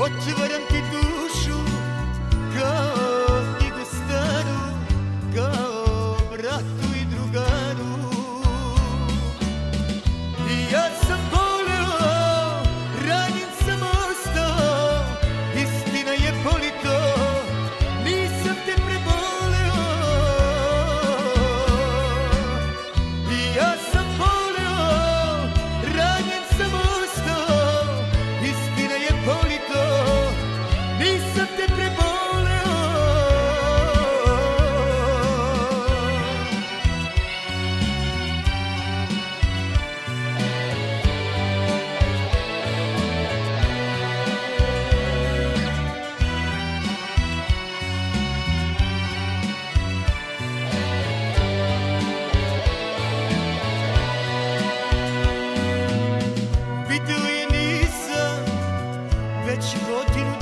Otvaram ti dušu kao knjigu staru, kao bratu i drugaru. I ja sam voleo, ranjen sam ostao, istina je boli to, nisam te preboleo. I ja sam voleo, ranjen sam ostao, istina je boli to, nisam te preboleo. Video je nisam već godinu